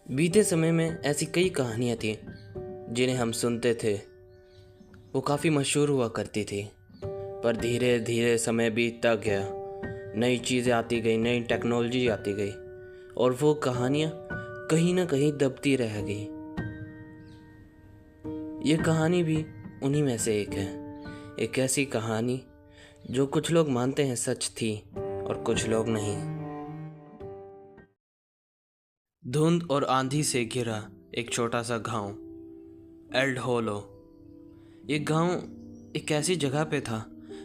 बीते समय में ऐसी कई कहानियाँ थीं जिन्हें हम सुनते थे। वो काफ़ी मशहूर हुआ करती थी, पर धीरे धीरे समय बीतता गया, नई चीज़ें आती गई, नई टेक्नोलॉजी आती गई और वो कहानियाँ कहीं ना कहीं दबती रह गई। ये कहानी भी उन्हीं में से एक है। एक ऐसी कहानी जो कुछ लोग मानते हैं सच थी और कुछ लोग नहीं। धुंध और आंधी से घिरा एक छोटा सा गांव, एल्ड होलो। ये गांव एक ऐसी जगह पे था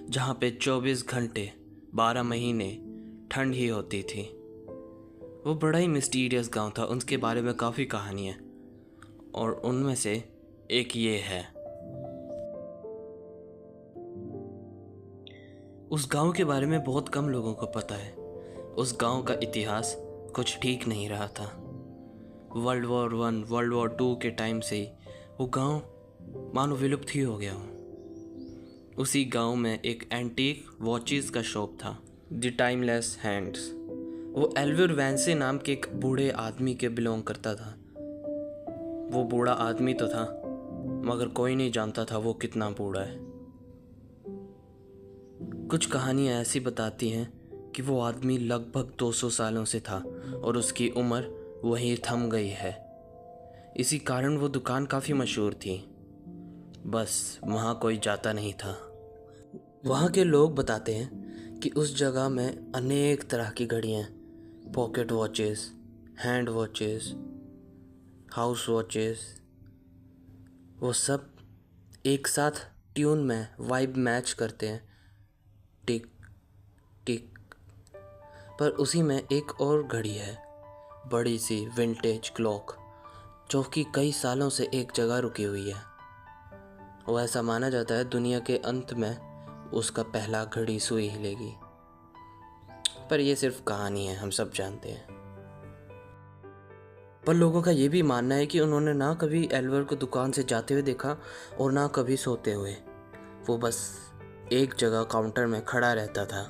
जहाँ पे 24 घंटे 12 महीने ठंड ही होती थी। वो बड़ा ही मिस्टीरियस गांव था। उसके बारे में काफ़ी कहानियाँ और उनमें से एक ये है। उस गांव के बारे में बहुत कम लोगों को पता है। उस गांव का इतिहास कुछ ठीक नहीं रहा था। वर्ल्ड वॉर 1, वर्ल्ड वॉर 2 के टाइम से वो गांव मानो विलुप्त ही हो गया हो। उसी गांव में एक एंटीक वॉचेस का शॉप था, द टाइमलेस हैंड्स। वो एल्विर वैंसे नाम के एक बूढ़े आदमी के बिलोंग करता था। वो बूढ़ा आदमी तो था, मगर कोई नहीं जानता था वो कितना बूढ़ा है। कुछ कहानियाँ ऐसी बताती हैं कि वो आदमी लगभग 200 सालों से था और उसकी उम्र वहीं थम गई है। इसी कारण वो दुकान काफ़ी मशहूर थी, बस वहाँ कोई जाता नहीं था। वहाँ के लोग बताते हैं कि उस जगह में अनेक तरह की घड़ियाँ, pocket watches, hand watches, house watches, वो सब एक साथ ट्यून में वाइब मैच करते हैं, टिक टिक। पर उसी में एक और घड़ी है, बड़ी सी विंटेज क्लॉक, जो कि कई सालों से एक जगह रुकी हुई है। वो ऐसा माना जाता है दुनिया के अंत में उसका पहला घड़ी सुई हिलेगी। पर ये सिर्फ कहानी है, हम सब जानते हैं। पर लोगों का ये भी मानना है कि उन्होंने ना कभी एल्वर को दुकान से जाते हुए देखा और ना कभी सोते हुए। वो बस एक जगह काउंटर में खड़ा रहता था,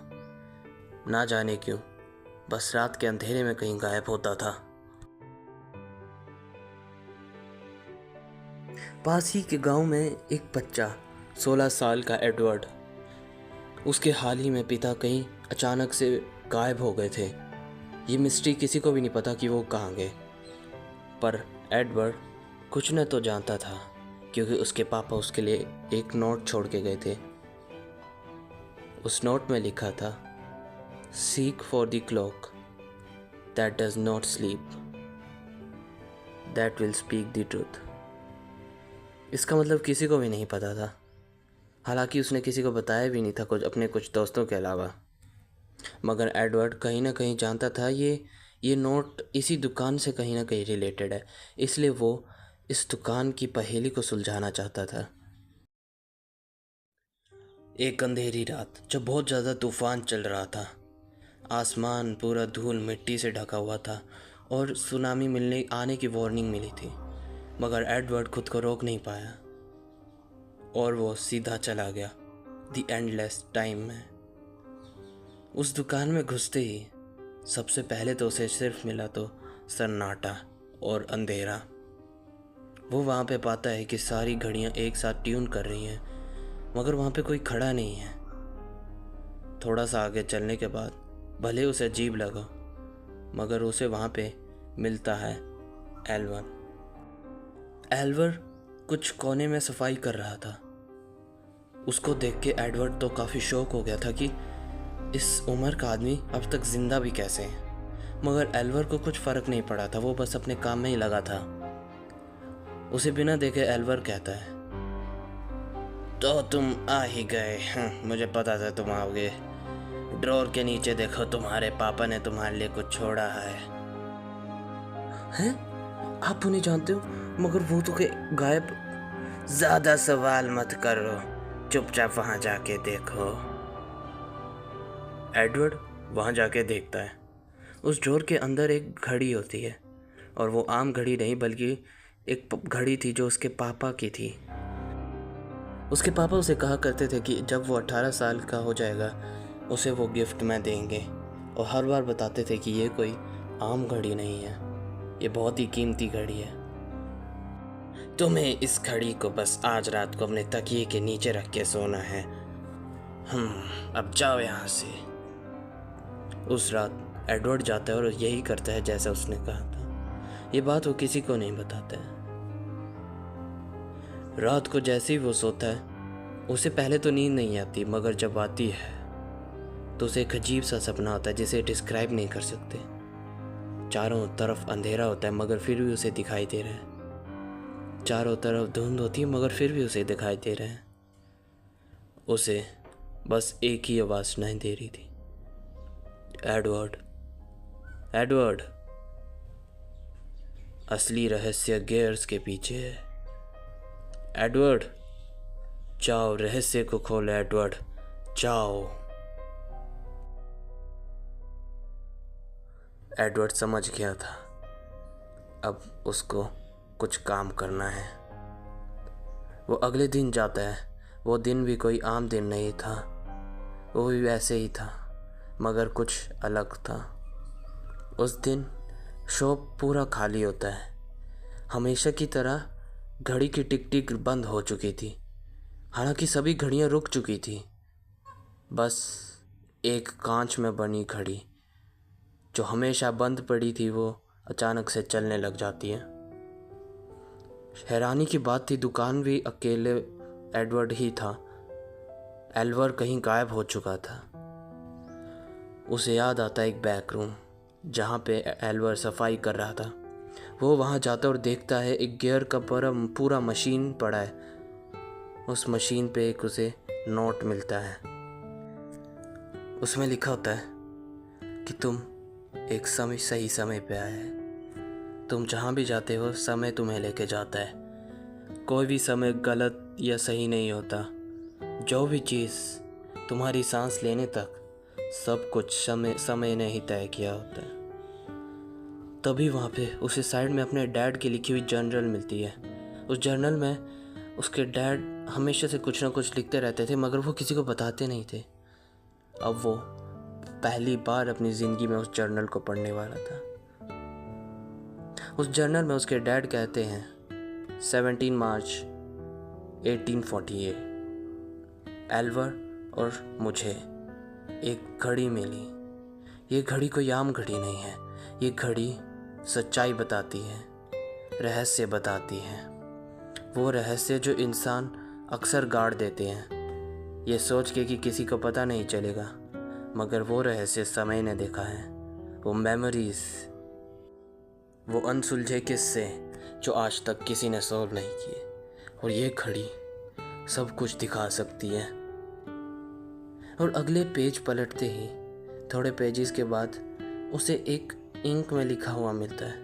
ना जाने क्यों, बस रात के अंधेरे में कहीं गायब होता था। पास ही के गांव में एक बच्चा, 16 साल का एडवर्ड, उसके हाल ही में पिता कहीं अचानक से गायब हो गए थे। ये मिस्ट्री किसी को भी नहीं पता कि वो कहाँ गए। पर एडवर्ड कुछ न तो जानता था, क्योंकि उसके पापा उसके लिए एक नोट छोड़ के गए थे। उस नोट में लिखा था, seek for the clock that does not sleep, that will speak the truth. इसका मतलब किसी को भी नहीं पता था। हालांकि उसने किसी को बताया भी नहीं था, कुछ दोस्तों के अलावा। मगर एडवर्ड कहीं ना कहीं जानता था ये नोट इसी दुकान से कहीं ना कहीं रिलेटेड है, इसलिए वो इस दुकान की पहेली को सुलझाना चाहता था। एक अंधेरी रात जब बहुत ज़्यादा तूफान चल रहा था, आसमान पूरा धूल मिट्टी से ढका हुआ था और सुनामी मिलने आने की वार्निंग मिली थी, मगर एडवर्ड खुद को रोक नहीं पाया और वो सीधा चला गया द एंडलेस टाइम में। उस दुकान में घुसते ही सबसे पहले तो उसे सिर्फ मिला तो सन्नाटा और अंधेरा। वो वहाँ पे पाता है कि सारी घड़ियाँ एक साथ ट्यून कर रही हैं, मगर वहाँ पे कोई खड़ा नहीं है। थोड़ा सा आगे चलने के बाद भले उसे अजीब लगा, मगर उसे वहाँ पे मिलता है एल्वर। एल्वर कुछ कोने में सफाई कर रहा था। उसको देख के एडवर्ड तो काफ़ी शौक हो गया था कि इस उम्र का आदमी अब तक जिंदा भी कैसे है। मगर एल्वर को कुछ फ़र्क नहीं पड़ा था, वो बस अपने काम में ही लगा था। उसे बिना देखे एल्वर कहता है, तो तुम आ ही गए, मुझे पता था तुम आओगे। ड्रॉर के नीचे देखो, तुम्हारे पापा ने तुम्हारे लिए कुछ छोड़ा है। हैं? आप उन्हें जानते हो? मगर वो तो गायब। ज़्यादा सवाल मत करो, चुपचाप वहाँ जाके देखो। एडवर्ड वहाँ जाके देखता है। उस ड्रॉर के अंदर एक घड़ी होती है, और वो आम घड़ी नहीं बल्कि एक घड़ी थी जो उसके पापा की थी। उसके पापा उसे कहा करते थे कि जब वो 18 साल का हो जाएगा उसे वो गिफ्ट में देंगे, और हर बार बताते थे कि ये कोई आम घड़ी नहीं है, ये बहुत ही कीमती घड़ी है। तुम्हें इस घड़ी को बस आज रात को अपने तकिए के नीचे रख के सोना है। अब जाओ यहाँ से। उस रात एडवर्ड जाता है और यही करता है जैसा उसने कहा था। ये बात वो किसी को नहीं बताता है। रात को जैसे ही वो सोता है उसे पहले तो नींद नहीं आती, मगर जब आती है तो उसे एक अजीब सा सपना होता है जिसे डिस्क्राइब नहीं कर सकते। चारों तरफ अंधेरा होता है मगर फिर भी उसे दिखाई दे रहा है। चारों तरफ धुंध होती है मगर फिर भी उसे दिखाई दे रहा है। उसे बस एक ही आवाज़ सुनाई दे रही थी, एडवर्ड, एडवर्ड। असली रहस्य गेयर्स के पीछे है। एडवर्ड, जाओ रहस्य को खोलो। एडवर्ड, जाओ। एडवर्ड समझ गया था अब उसको कुछ काम करना है। वो अगले दिन जाता है। वो दिन भी कोई आम दिन नहीं था, वो भी वैसे ही था मगर कुछ अलग था। उस दिन शॉप पूरा खाली होता है। हमेशा की तरह घड़ी की टिक टिक बंद हो चुकी थी। हालांकि सभी घड़ियां रुक चुकी थी। बस एक कांच में बनी घड़ी जो हमेशा बंद पड़ी थी वो अचानक से चलने लग जाती है। हैरानी की बात थी, दुकान भी अकेले एडवर्ड ही था। एल्वर कहीं गायब हो चुका था। उसे याद आता एक बैक रूम जहाँ पे एल्वर सफाई कर रहा था। वो वहाँ जाता और देखता है एक गियर का पूरा मशीन पड़ा है। उस मशीन पे एक उसे नोट मिलता है। उसमें लिखा होता है कि तुम एक सही समय पे आए हैं। तुम जहाँ भी जाते हो समय तुम्हें लेके जाता है। कोई भी समय गलत या सही नहीं होता। जो भी चीज़ तुम्हारी सांस लेने तक सब कुछ समय ने ही तय किया होता है। तभी वहाँ पे उसे साइड में अपने डैड की लिखी हुई जर्नल मिलती है। उस जर्नल में उसके डैड हमेशा से कुछ ना कुछ लिखते रहते थे मगर वो किसी को बताते नहीं थे। अब वो पहली बार अपनी ज़िंदगी में उस जर्नल को पढ़ने वाला था। उस जर्नल में उसके डैड कहते हैं 17 मार्च 1848 एल्वर और मुझे एक घड़ी मिली। ये घड़ी कोई आम घड़ी नहीं है। ये घड़ी सच्चाई बताती है, रहस्य बताती है। वो रहस्य जो इंसान अक्सर गाड़ देते हैं ये सोच के कि किसी को पता नहीं चलेगा, मगर वो रहस्य समय ने देखा है। वो मेमोरीज, वो अनसुलझे किस्से जो आज तक किसी ने सॉल्व नहीं किए। और ये घड़ी सब कुछ दिखा सकती है। और अगले पेज पलटते ही थोड़े पेजेस के बाद उसे एक इंक में लिखा हुआ मिलता है।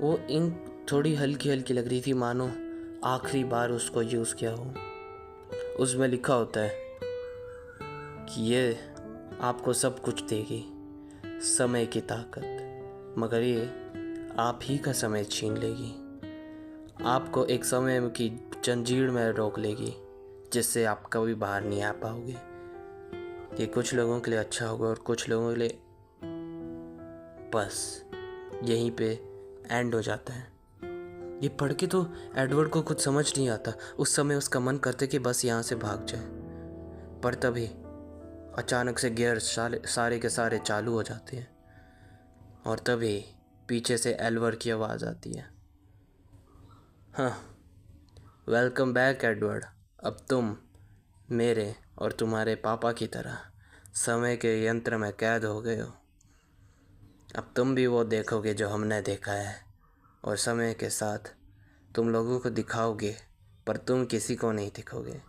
वो इंक थोड़ी हल्की हल्की लग रही थी, मानो आखिरी बार उसको यूज़ किया हो। उसमें लिखा होता है कि ये आपको सब कुछ देगी, समय की ताकत, मगर ये आप ही का समय छीन लेगी। आपको एक समय की जंजीर में रोक लेगी जिससे आप कभी बाहर नहीं आ पाओगे। ये कुछ लोगों के लिए अच्छा होगा और कुछ लोगों के लिए बस यहीं पे एंड हो जाता है। ये पढ़ के तो एडवर्ड को कुछ समझ नहीं आता। उस समय उसका मन करता कि बस यहाँ से भाग जाए, पर तभी अचानक से गियर सारे के सारे चालू हो जाते हैं और तभी पीछे से एल्वर की आवाज़ आती है, हाँ, वेलकम बैक एडवर्ड। अब तुम मेरे और तुम्हारे पापा की तरह समय के यंत्र में कैद हो गए हो। अब तुम भी वो देखोगे जो हमने देखा है और समय के साथ तुम लोगों को दिखाओगे, पर तुम किसी को नहीं दिखोगे।